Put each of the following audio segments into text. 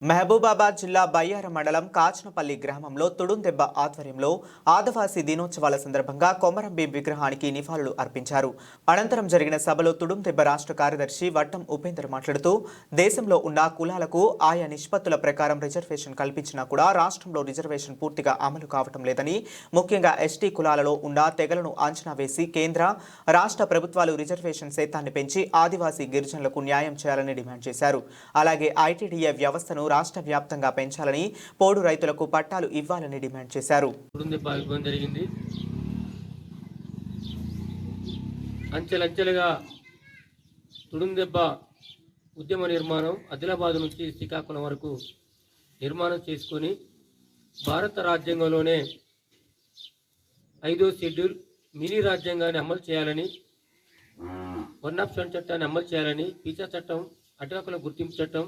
మహబూబాబాద్ జిల్లా బయ్యారం మండలం కాచనపల్లి గ్రామంలో తుడుందెబ్బ ఆధ్వర్యంలో ఆదివాసీ దినోత్సవాల సందర్భంగా కొమరంభీం విగ్రహానికి నివాళులు అర్పించారు. అనంతరం జరిగిన సభలో తుడుందెబ్బ రాష్ట్ర కార్యదర్శి వట్టం ఉపేందర్ మాట్లాడుతూ దేశంలో ఉన్న కులాలకు ఆయా నిష్పత్తుల ప్రకారం రిజర్వేషన్ కల్పించినా కూడా రాష్ట్రంలో రిజర్వేషన్ పూర్తిగా అమలు కావటం లేదని, ముఖ్యంగా ఎస్టీ కులాలలో ఉన్న తెగలను అంచనా వేసి కేంద్ర రాష్ట్ర ప్రభుత్వాలు రిజర్వేషన్ శాతాన్ని పెంచి ఆదివాసీ గిరిజనులకు న్యాయం చేయాలని డిమాండ్ చేశారు. అలాగే ఐటీడీఏ వ్యవస్థను రాష్ట్ర వ్యాప్తంగా పెంచాలని, పోడు రైతులకు పట్టాలు ఇవ్వాలని డిమాండ్ చేశారు. అంచెలంచెలుగా తుడుందెబ్బ ఉద్యమ నిర్మాణం ఆదిలాబాద్ నుంచి శ్రీకాకుళం వరకు నిర్మాణం చేసుకొని భారత రాజ్యాంగంలోనే 5వ షెడ్యూల్ మినీ రాజ్యాంగాన్ని అమలు చేయాలని, 1 ఆప్షన్ చట్టాన్ని అమలు చేయాలని, పీచా చట్టం, అటవకుల గుర్తింపు చట్టం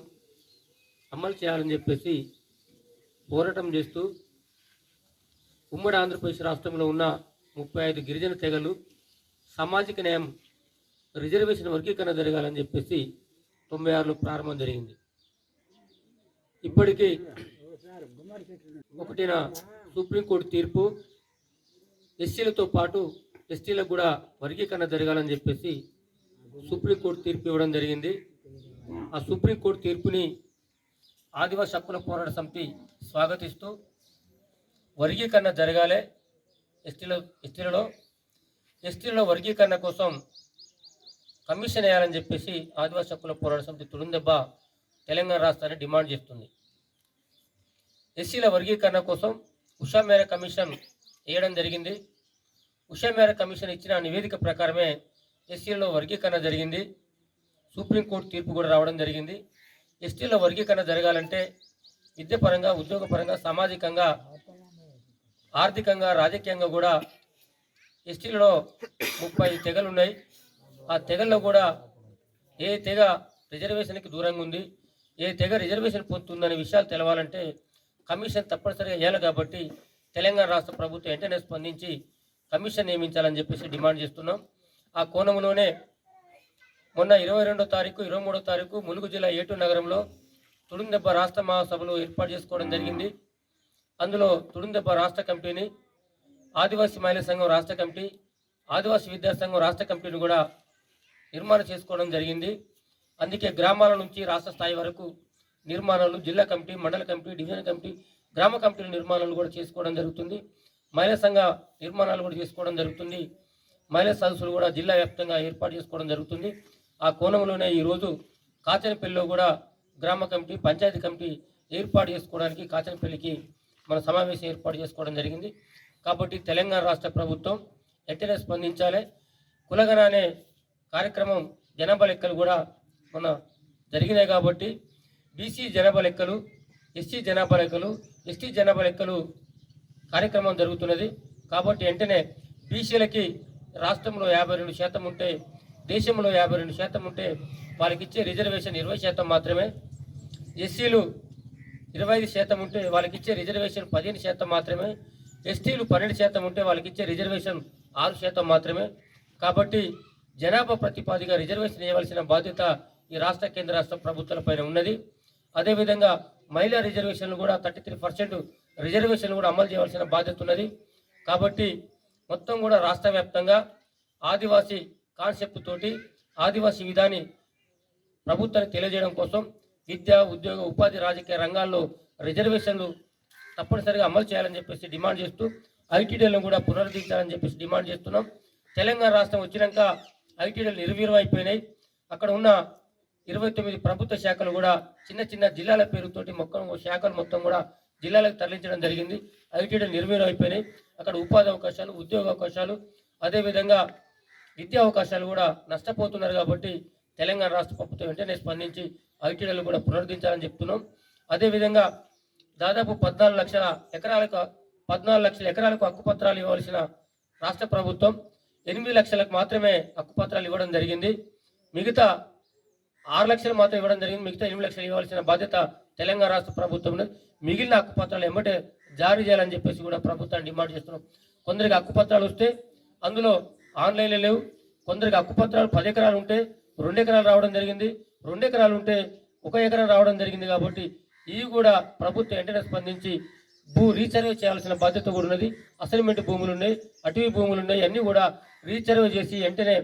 అమలు చేయాలని చెప్పేసి పోరాటం చేస్తూ ఉమ్మడి ఆంధ్రప్రదేశ్ రాష్ట్రంలో ఉన్న 35 గిరిజన తెగలు సామాజిక న్యాయం రిజర్వేషన్ వర్గీకరణ జరగాలని చెప్పేసి 96లో ప్రారంభం జరిగింది. ఇప్పటికీ ఒకటిన సుప్రీంకోర్టు తీర్పు ఎస్సీలతో పాటు ఎస్టీలకు కూడా వర్గీకరణ జరగాలని చెప్పేసి సుప్రీంకోర్టు తీర్పు ఇవ్వడం జరిగింది. ఆ సుప్రీంకోర్టు తీర్పుని ఆదివాసీ హక్కుల పోరాట సమితి స్వాగతిస్తూ వర్గీకరణ జరగాలి, ఎస్టీలలో వర్గీకరణ కోసం కమిషన్ వేయాలని చెప్పేసి ఆదివాసీ హక్కుల పోరాట సమితి తుడుందెబ్బ తెలంగాణ రాష్ట్రాన్ని డిమాండ్ చేస్తుంది. ఎస్సీల వర్గీకరణ కోసం ఉషా మేర కమిషన్ వేయడం జరిగింది. ఉషా మేర కమిషన్ ఇచ్చిన నివేదిక ప్రకారమే ఎస్సీలలో వర్గీకరణ జరిగింది. సుప్రీంకోర్టు తీర్పు కూడా రావడం జరిగింది. ఎస్టీలో వర్గీకరణ జరగాలంటే విద్యాపరంగా, ఉద్యోగపరంగా, సామాజికంగా, ఆర్థికంగా, రాజకీయంగా కూడా ఎస్టీలలో 30 తెగలు ఉన్నాయి. ఆ తెగల్లో కూడా ఏ తెగ రిజర్వేషన్కి దూరంగా ఉంది, ఏ తెగ రిజర్వేషన్ పొందుతుందనే విషయాలు తెలవాలంటే కమిషన్ తప్పనిసరిగా వేయాలి. కాబట్టి తెలంగాణ రాష్ట్ర ప్రభుత్వం వెంటనే స్పందించి కమిషన్ నియమించాలని చెప్పేసి డిమాండ్ చేస్తున్నాం. ఆ కోణంలోనే మొన్న 22వ తారీఖు, 23వ తారీఖు ములుగు జిల్లా ఏటూరు నగరంలో తుడుందెబ్బ రాష్ట్ర మహాసభలు ఏర్పాటు చేసుకోవడం జరిగింది. అందులో తుడుందెబ్బ రాష్ట్ర కమిటీని, ఆదివాసీ మహిళా సంఘం రాష్ట్ర కమిటీ, ఆదివాసీ విద్యార్థి సంఘం రాష్ట్ర కమిటీని కూడా నిర్మాణం చేసుకోవడం జరిగింది. అందుకే గ్రామాల నుంచి రాష్ట్ర స్థాయి వరకు నిర్మాణాలు, జిల్లా కమిటీ, మండల కమిటీ, డివిజన్ కమిటీ, గ్రామ కమిటీల నిర్మాణాలు కూడా చేసుకోవడం జరుగుతుంది. మహిళా సంఘ నిర్మాణాలు కూడా చేసుకోవడం జరుగుతుంది. మహిళా సదస్సులు కూడా జిల్లా వ్యాప్తంగా ఏర్పాటు చేసుకోవడం జరుగుతుంది. ఆ కోణంలోనే ఈరోజు కాచనపల్లిలో కూడా గ్రామ కమిటీ, పంచాయతీ కమిటీ ఏర్పాటు చేసుకోవడానికి కాచనపల్లికి మన సమావేశం ఏర్పాటు చేసుకోవడం జరిగింది. కాబట్టి తెలంగాణ రాష్ట్ర ప్రభుత్వం వెంటనే స్పందించాలి. కులగణ అనే కార్యక్రమం జనాభా లెక్కలు కూడా మన జరిగినాయి. కాబట్టి బీసీ జనాభా లెక్కలు, ఎస్సీ జనాభా లెక్కలు, ఎస్టీ జనాభా లెక్కలు కార్యక్రమం జరుగుతున్నది. కాబట్టి వెంటనే బీసీలకి రాష్ట్రంలో 52% ఉంటే, దేశంలో 52% ఉంటే వాళ్ళకి ఇచ్చే రిజర్వేషన్ 20% మాత్రమే. ఎస్సీలు 25% ఉంటే వాళ్ళకి ఇచ్చే రిజర్వేషన్ 15% మాత్రమే. ఎస్టీలు 12% ఉంటే వాళ్ళకి ఇచ్చే రిజర్వేషన్ 6% మాత్రమే. కాబట్టి జనాభా ప్రతిపాదిగా రిజర్వేషన్ ఇవ్వాల్సిన బాధ్యత ఈ రాష్ట్ర, కేంద్ర రాష్ట్ర ప్రభుత్వాలపైన ఉన్నది. అదేవిధంగా మహిళా రిజర్వేషన్లు కూడా 33% రిజర్వేషన్లు కూడా అమలు చేయవలసిన బాధ్యత ఉన్నది. కాబట్టి మొత్తం కూడా రాష్ట్ర వ్యాప్తంగా ఆదివాసీ కాన్సెప్ట్ తోటి ఆదివాసీ విధాన్ని ప్రభుత్వానికి తెలియజేయడం కోసం విద్య, ఉద్యోగ, ఉపాధి, రాజకీయ రంగాల్లో రిజర్వేషన్లు తప్పనిసరిగా అమలు చేయాలని చెప్పేసి డిమాండ్ చేస్తూ ఐటీడీలను కూడా పునరుద్ధరించాలని చెప్పేసి డిమాండ్ చేస్తున్నాం. తెలంగాణ రాష్ట్రం వచ్చినాక ఐటీడీలు నిర్వీర్యమైపోయినాయి. అక్కడ ఉన్న 29 ప్రభుత్వ శాఖలు కూడా చిన్న చిన్న జిల్లాల పేరుతోటి శాఖలు మొత్తం కూడా జిల్లాలకు తరలించడం జరిగింది. ఐటీడీలు నిర్వీర్యమైపోయినాయి. అక్కడ ఉపాధి అవకాశాలు, ఉద్యోగ అవకాశాలు, అదేవిధంగా విద్యా అవకాశాలు కూడా నష్టపోతున్నారు. కాబట్టి తెలంగాణ రాష్ట్ర ప్రభుత్వం వెంటనే స్పందించి ఐటీడీలు కూడా పునరుద్ధరించాలని చెప్తున్నాం. అదేవిధంగా దాదాపు 14 లక్షల ఎకరాలకు హక్కుపత్రాలు ఇవ్వాల్సిన రాష్ట్ర ప్రభుత్వం 8 లక్షలకు మాత్రమే హక్కుపత్రాలు ఇవ్వడం జరిగింది. మిగతా 6 లక్షలు మాత్రం ఇవ్వడం జరిగింది. మిగతా 8 లక్షలు ఇవ్వాల్సిన బాధ్యత తెలంగాణ రాష్ట్ర ప్రభుత్వం. మిగిలిన హక్కుపత్రాలు ఎమ్మటే జారీ చేయాలని చెప్పేసి కూడా ప్రభుత్వాన్ని డిమాండ్ చేస్తున్నాం. కొందరికి హక్కుపత్రాలు వస్తే అందులో ఆన్లైన్లో లేవు. కొందరికి హక్కుపత్రాలు 10 ఎకరాలు ఉంటే 2 ఎకరాలు రావడం జరిగింది. 2 ఎకరాలు ఉంటే 1 ఎకరం రావడం జరిగింది. కాబట్టి ఇవి కూడా ప్రభుత్వం వెంటనే స్పందించి భూ రీసర్వే చేయాల్సిన బాధ్యత కూడా ఉన్నది. అసైన్మెంట్ భూములు ఉన్నాయి, అటవీ భూములు ఉన్నాయి, అన్నీ కూడా రీసర్వే చేసి వెంటనే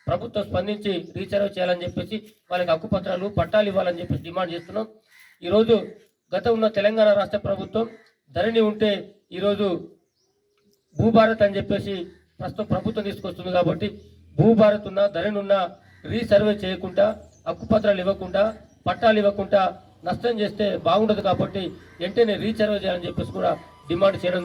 ప్రభుత్వం స్పందించి రీసర్వే చేయాలని చెప్పేసి వాళ్ళకి హక్కుపత్రాలు పట్టాలు ఇవ్వాలని చెప్పేసి డిమాండ్ చేస్తున్నాం. ఈరోజు గత ఉన్న తెలంగాణ రాష్ట్ర ప్రభుత్వం ధరణి ఉంటే ఈరోజు భూభారత్ అని చెప్పేసి ప్రస్తుతం ప్రభుత్వం తీసుకొస్తుంది. కాబట్టి భూభారత్ ఉన్న ధరణి ఉన్న రీసర్వే చేయకుండా హక్కుపత్రాలు ఇవ్వకుండా పట్టాలు ఇవ్వకుండా నష్టం చేస్తే బాగుండదు. కాబట్టి వెంటనే రీసర్వే చేయాలని చెప్పేసి కూడా డిమాండ్ చేయడం